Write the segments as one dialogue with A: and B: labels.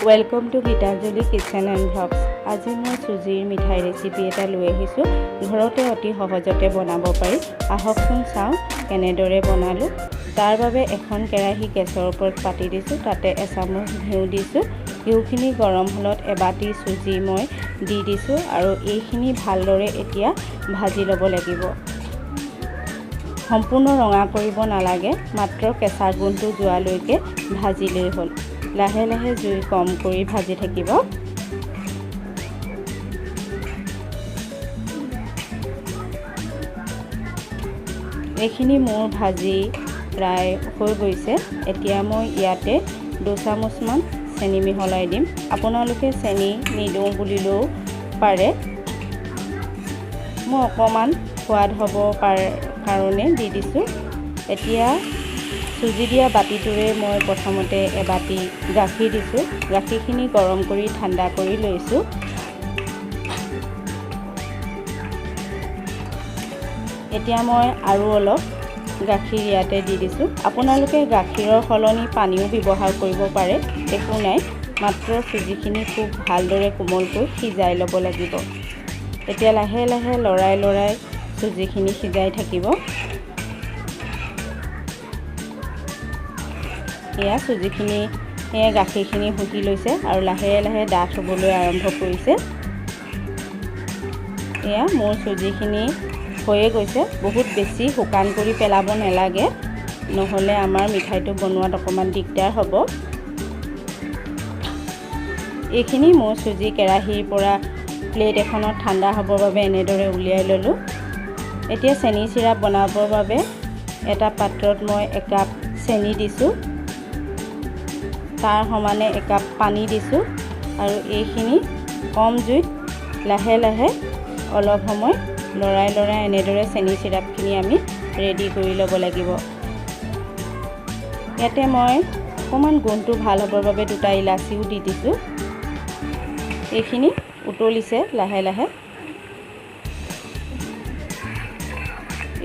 A: Welcome to Gitanjali kitchen and vlogs. আজি মই চুজিৰ মিঠাই ৰেচিপি এটা লৈ আহিছোঁ। ঘৰতে অতি সহজতে বনাব পাৰি। আহকচোন চাওঁ কেনেদৰে বনালোঁ। তাৰ বাবে এখন কেৰাহী গেছৰ ওপৰত পাতি দিছোঁ। তাতে এচামুচ ঘিউ দিছোঁ। ঘিউখিনি গৰম হ'লত এবাটি চুজি মই দি দিছোঁ আৰু এইখিনি ভালদৰে এতিয়া ভাজি ল'ব লাগিব। সম্পূৰ্ণ ৰঙা কৰিব নালাগে, মাত্ৰ কেঁচা গোন্ধটো যোৱালৈকে ভাজিলেই হ'ল। লাহে লাহে জুই কম কৰি ভাজি থাকিব। এইখিনি মোৰ ভাজি প্ৰায় হৈ গৈছে। এতিয়া মই ইয়াতে 2 চামুচমান চেনি মিহলাই দিম। আপোনালোকে চেনি নিদিওঁ বুলিলেও পাৰে। মই অকণমান সোৱাদ হ'ব কাৰণে দি দিছোঁ। এতিয়া চুজি দিয়া বাতিটোৰে মই প্ৰথমতে এবাটি গাখীৰ দিছোঁ। গাখীৰখিনি গৰম কৰি ঠাণ্ডা কৰি লৈছোঁ। এতিয়া মই আৰু অলপ গাখীৰ ইয়াতে দি দিছোঁ। আপোনালোকে গাখীৰৰ সলনি পানীও ব্যৱহাৰ কৰিব পাৰে, একো নাই। মাত্ৰ চুজিখিনি খুব ভালদৰে কোমলকৈ সিজাই ল'ব লাগিব। এতিয়া লাহে লাহে লৰাই চুজিখিনি সিজাই থাকিব। এয়া চুজিখিনি গাখীৰখিনি শুহি লৈছে আৰু লাহে লাহে ডাঠ হ'বলৈ আৰম্ভ কৰিছে। এয়া মোৰ চুজিখিনি হৈয়ে গৈছে। বহুত বেছি শুকান কৰি পেলাব নালাগে, নহ'লে আমাৰ মিঠাইটো বনোৱাত অকণমান দিগদাৰ হ'ব। এইখিনি মোৰ চুজি কেৰাহীৰ পৰা প্লেট এখনত ঠাণ্ডা হ'বৰ বাবে এনেদৰে উলিয়াই ল'লোঁ। এতিয়া চেনি চিৰাপ বনাবৰ বাবে এটা পাত্ৰত মই একাপ চেনি দিছোঁ। তাৰ সমানে একাপ পানী দিছোঁ আৰু এইখিনি কম জুইত লাহে লাহে অলপ সময় লৰাই এনেদৰে চেনি চিৰাপখিনি আমি ৰেডি কৰি ল'ব লাগিব। ইয়াতে মই অকণমান গোন্ধটো ভাল হ'বৰ বাবে 2টা ইলাচিও দি দিছোঁ। এইখিনি উতলিছে লাহে লাহে।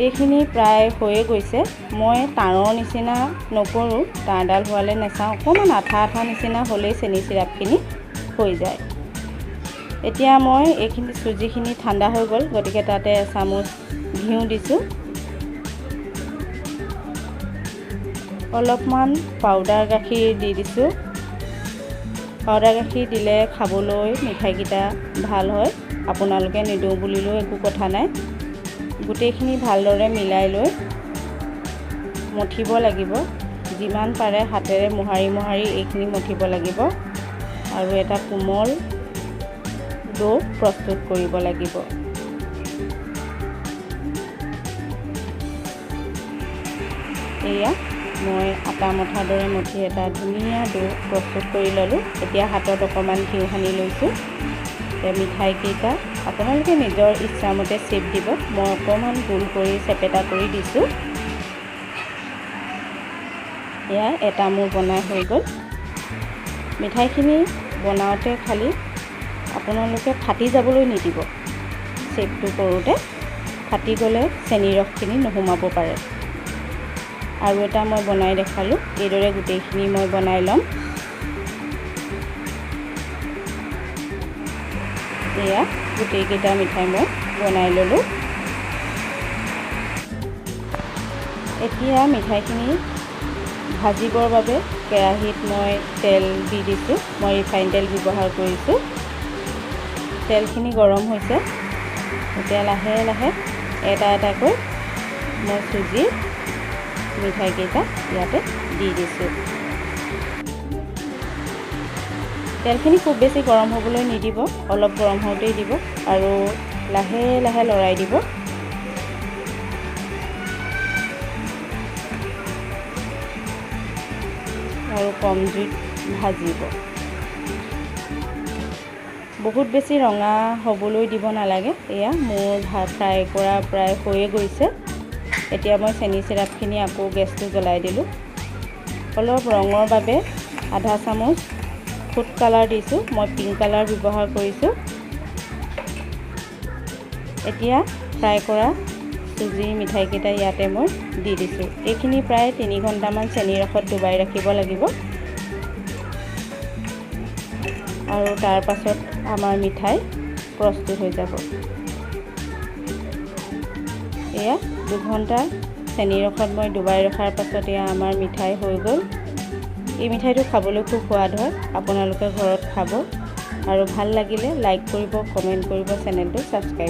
A: এইখিনি প্ৰায় হৈয়ে গৈছে। মই তাঁৰৰ নিচিনা নকৰোঁ, তাঁৰডাল হোৱালে নাচাওঁ। অকণমান আঠা নিচিনা হ'লেই চেনি চিৰাপখিনি হৈ যায়। এতিয়া মই এইখিনি চুজিখিনি ঠাণ্ডা হৈ গ'ল, গতিকে তাতে এচামুচ ঘিউ দিছোঁ। অলপমান পাউডাৰ গাখীৰ দি দিছোঁ। পাউডাৰ গাখীৰ দিলে খাবলৈ মিঠাইকেইটা ভাল হয়। আপোনালোকে নিদিওঁ বুলিলেও একো কথা নাই। গোটেইখিনি ভালদৰে মিলাই লৈ মঠিব লাগিব। যিমান পাৰে হাতেৰে মোহাৰি এইখিনি মঠিব লাগিব আৰু এটা কোমল ডো প্ৰস্তুত কৰিব লাগিব। এয়া মই আটা মঠাৰ দৰে মঠি এটা ধুনীয়া ডো প্ৰস্তুত কৰি ল'লোঁ। এতিয়া হাতত অকণমান ঘিউ সানি লৈছোঁ। মিঠাইকেইটা আপোনালোকে নিজৰ ইচ্ছামতে চেপ দিব। মই অকণমান গোল কৰি চেপেটা কৰি দিছোঁ। এয়া এটা মোৰ বনাই হৈ গ'ল। মিঠাইখিনি বনাওঁতে খালি আপোনালোকে ফাটি যাবলৈ নিদিব। চেপটো কৰোঁতে ফাটি গ'লে চেনি ৰসখিনি নোসোমাব পাৰে। আৰু এটা মই বনাই দেখালোঁ। এইদৰে গোটেইখিনি মই বনাই ল'ম। এয়া গোটেইকেইটা মিঠাই মই বনাই ল'লোঁ। এতিয়া মিঠাইখিনি ভাজিবৰ বাবে কেৰাহীত মই তেল দি দিছোঁ। মই ৰিফাইন তেল ব্যৱহাৰ কৰিছোঁ। তেলখিনি গৰম হৈছে। এতিয়া লাহে লাহে এটা এটাকৈ মই চুজিৰ মিঠাইকেইটা ইয়াতে দি দিছোঁ। তেলখিনি খুব বেছি গৰম হ'বলৈ নিদিব, অলপ গৰম হওঁতেই দিব আৰু লাহে লাহে লৰাই দিব। আৰু কম জুইত ভাজিব। বহুত বেছি ৰঙা হ'বলৈ দিব নালাগে। এয়া মোৰ ফ্ৰাই কৰা প্ৰায় হৈয়ে গৈছে। এতিয়া মই চেনি চিৰাপখিনি আকৌ গেছটো জ্বলাই দিলোঁ। অলপ ৰঙৰ বাবে আধা চামুচ ফুড কালাৰ দিছোঁ। মই পিংক কালাৰ ব্যৱহাৰ কৰিছোঁ। এতিয়া ফ্ৰাই কৰা চুজিৰ মিঠাইকেইটা ইয়াতে মই দি দিছোঁ। এইখিনি প্ৰায় 3 ঘণ্টামান চেনি ৰসত ডুবাই ৰাখিব লাগিব। আৰু তাৰ পাছত আমাৰ মিঠাই প্ৰস্তুত হৈ যাব। এয়া 2 ঘণ্টা চেনি ৰসত মই ডুবাই ৰখাৰ পাছত এয়া আমাৰ মিঠাই হৈ গ'ল। এই মিঠাইটো খাবলৈ খুব সোৱাদ হয়, আপোনালোকে ঘৰত খাব আৰু ভাল লাগিলে লাইক কৰিব, কমেণ্ট কৰিব, চেনেলটো ছাবস্ক্ৰাইব